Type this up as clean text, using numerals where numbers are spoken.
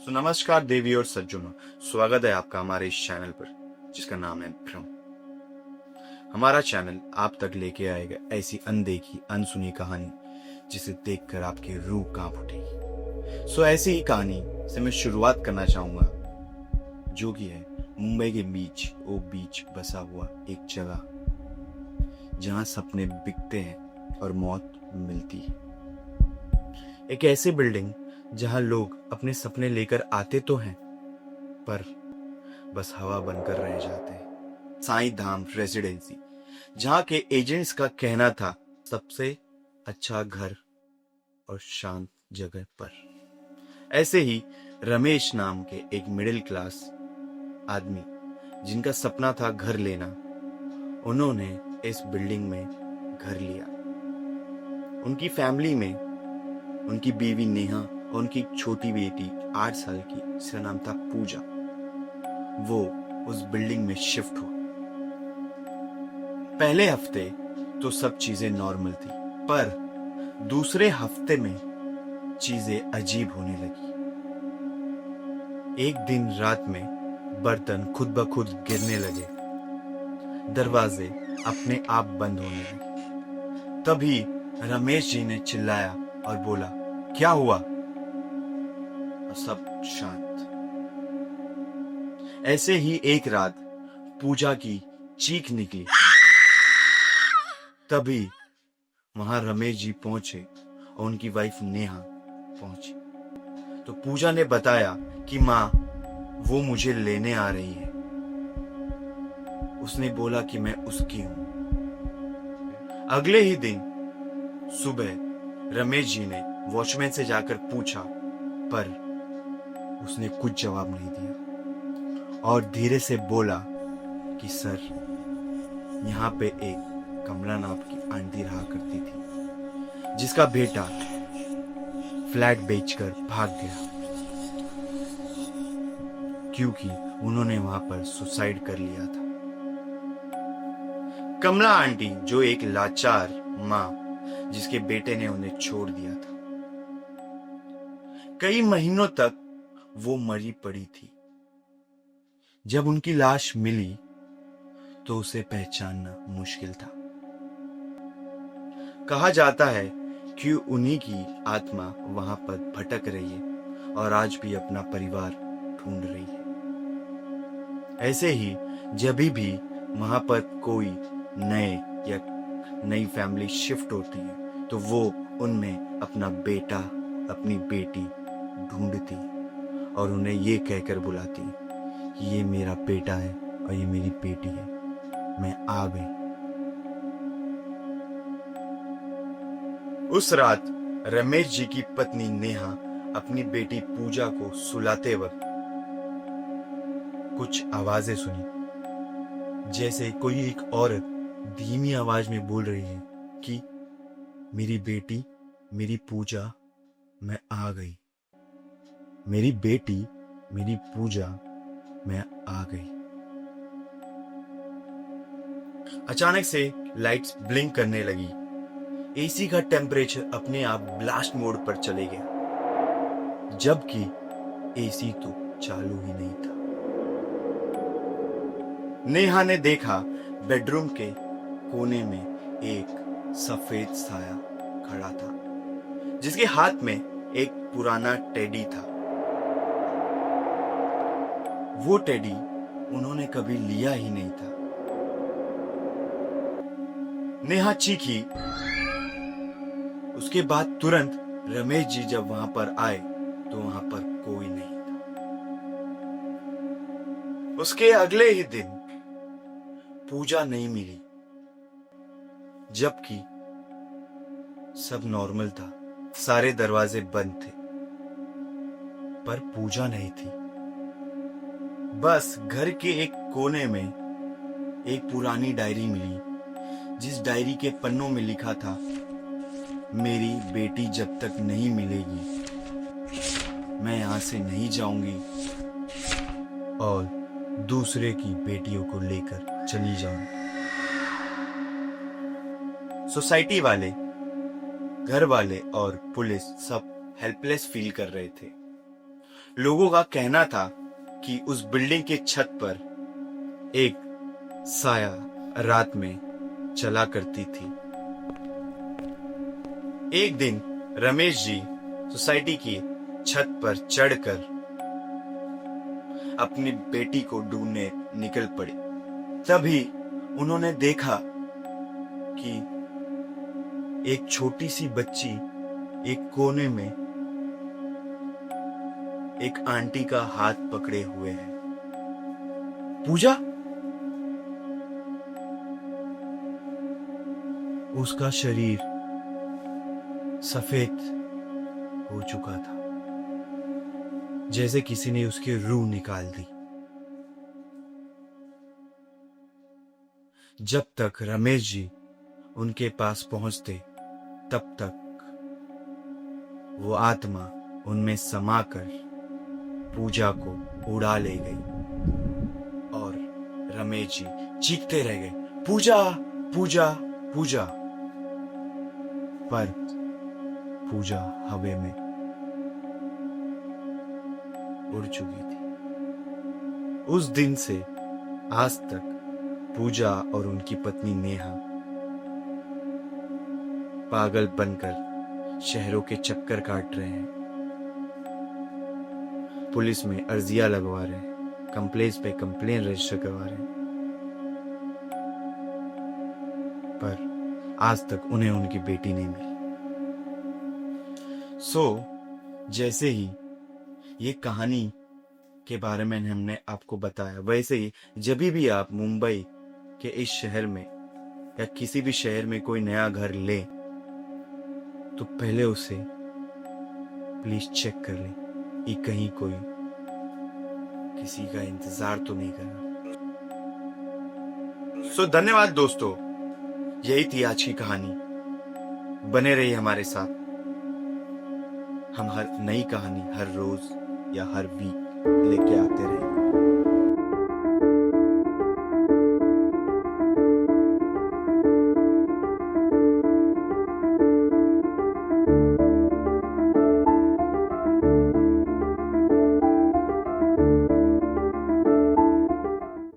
तो नमस्कार देवी और सज्जनों, स्वागत है आपका हमारे इस चैनल पर जिसका नाम है भ्रम। हमारा चैनल आप तक लेके आएगा ऐसी अनदेखी अनसुनी कहानी जिसे देखकर आपकी रूह कांप उठेगी। ऐसी ही कहानी से मैं शुरुआत करना चाहूंगा, जो कि है मुंबई के बीच बसा हुआ एक जगह जहां सपने बिकते हैं और मौत मिलती है। एक ऐसी बिल्डिंग जहां लोग अपने सपने लेकर आते तो हैं, पर बस हवा बनकर रह जाते हैं। साईं धाम रेजिडेंसी, जहां के एजेंट्स का कहना था सबसे अच्छा घर और शांत जगह पर। ऐसे ही रमेश नाम के एक मिडिल क्लास आदमी जिनका सपना था घर लेना, उन्होंने इस बिल्डिंग में घर लिया। उनकी फैमिली में उनकी बीवी नेहा और उनकी छोटी बेटी 8 साल की, जिसका नाम था पूजा, वो उस बिल्डिंग में शिफ्ट हुआ। पहले हफ्ते तो सब चीजें नॉर्मल थी, पर दूसरे हफ्ते में चीजें अजीब होने लगी। एक दिन रात में बर्तन खुद ब खुद गिरने लगे, दरवाजे अपने आप बंद होने लगे। तभी रमेश जी ने चिल्लाया और बोला, क्या हुआ? और सब शांत। ऐसे ही एक रात पूजा की चीख निकली। तभी वहां रमेश जी पहुंचे और उनकी वाइफ नेहा पहुंची। तो पूजा ने बताया कि माँ, वो मुझे लेने आ रही है। उसने बोला कि मैं उसकी हूं। अगले ही दिन सुबह रमेश जी ने वॉचमैन से जाकर पूछा, पर उसने कुछ जवाब नहीं दिया और धीरे से बोला कि सर, यहाँ पे एक कमला नाम की आंटी रहा करती थी, जिसका बेटा फ्लैट बेचकर भाग गया क्योंकि उन्होंने वहां पर सुसाइड कर लिया था। कमला आंटी, जो एक लाचार माँ जिसके बेटे ने उन्हें छोड़ दिया था, कई महीनों तक वो मरी पड़ी थी। जब उनकी लाश मिली तो उसे पहचानना मुश्किल था। कहा जाता है कि उन्हीं की आत्मा वहां पर भटक रही है और आज भी अपना परिवार ढूंढ रही है। ऐसे ही जब भी वहां पर कोई नई फैमिली शिफ्ट होती है तो वो उनमें अपना बेटा, अपनी बेटी ढूंढती और उन्हें ये कहकर बुलाती कि ये मेरा बेटा है और ये मेरी बेटी है, मैं आ गई। उस रात रमेश जी की पत्नी नेहा अपनी बेटी पूजा को सुलाते वक्त कुछ आवाजें सुनी, जैसे कोई एक औरत धीमी आवाज में बोल रही है कि मेरी बेटी, मेरी पूजा, मैं आ गई। मेरी बेटी, मेरी पूजा, मैं आ गई। अचानक से लाइट्स ब्लिंक करने लगी। एसी का टेम्परेचर अपने आप ब्लास्ट मोड पर चले गया, जबकि एसी तो चालू ही नहीं था। नेहा ने देखा बेडरूम के कोने में एक सफेद साया खड़ा था, जिसके हाथ में एक पुराना टेडी था। वो टेडी उन्होंने कभी लिया ही नहीं था। नेहा चीखी। उसके बाद तुरंत रमेश जी जब वहां पर आए तो वहां पर कोई नहीं था। उसके अगले ही दिन पूजा नहीं मिली, जबकि सब नॉर्मल था, सारे दरवाजे बंद थे, पर पूजा नहीं थी। बस घर के एक कोने में एक पुरानी डायरी मिली, जिस डायरी के पन्नों में लिखा था, मेरी बेटी जब तक नहीं मिलेगी मैं यहां से नहीं जाऊंगी और दूसरे की बेटियों को लेकर चली जाऊंगी। सोसाइटी वाले, घर वाले और पुलिस सब हेल्पलेस फील कर रहे थे। लोगों का कहना था कि उस बिल्डिंग के छत पर एक साया रात में चला करती थी। एक दिन रमेश जी सोसाइटी की छत पर चढ़कर अपनी बेटी को ढूंढने निकल पड़े। तभी उन्होंने देखा कि एक छोटी सी बच्ची एक कोने में एक आंटी का हाथ पकड़े हुए है। पूजा, उसका शरीर सफेद हो चुका था, जैसे किसी ने उसकी रूह निकाल दी। जब तक रमेश जी उनके पास पहुंचते, तब तक वो आत्मा उनमें समाकर पूजा को उड़ा ले गई और रमेश जी चीखते रह गए, पूजा पूजा पूजा। पर पूजा हवा में उड़ चुकी थी। उस दिन से आज तक पूजा और उनकी पत्नी नेहा पागल बनकर शहरों के चक्कर काट रहे हैं, पुलिस में अर्जियां लगवा रहे हैं, कंप्लेंट्स पे कंप्लेन रजिस्टर करवा रहे हैं, पर आज तक उन्हें उनकी बेटी नहीं मिली। जैसे ही ये कहानी के बारे में हमने आपको बताया, वैसे ही जब भी आप मुंबई के इस शहर में या किसी भी शहर में कोई नया घर ले, तो पहले उसे प्लीज चेक कर लें कि कहीं कोई किसी का इंतजार तो नहीं कर रहा। धन्यवाद दोस्तों, यही थी आज की कहानी। बने रहिए हमारे साथ। हम हर नई कहानी हर रोज या हर वीक लेके आते रहेंगे।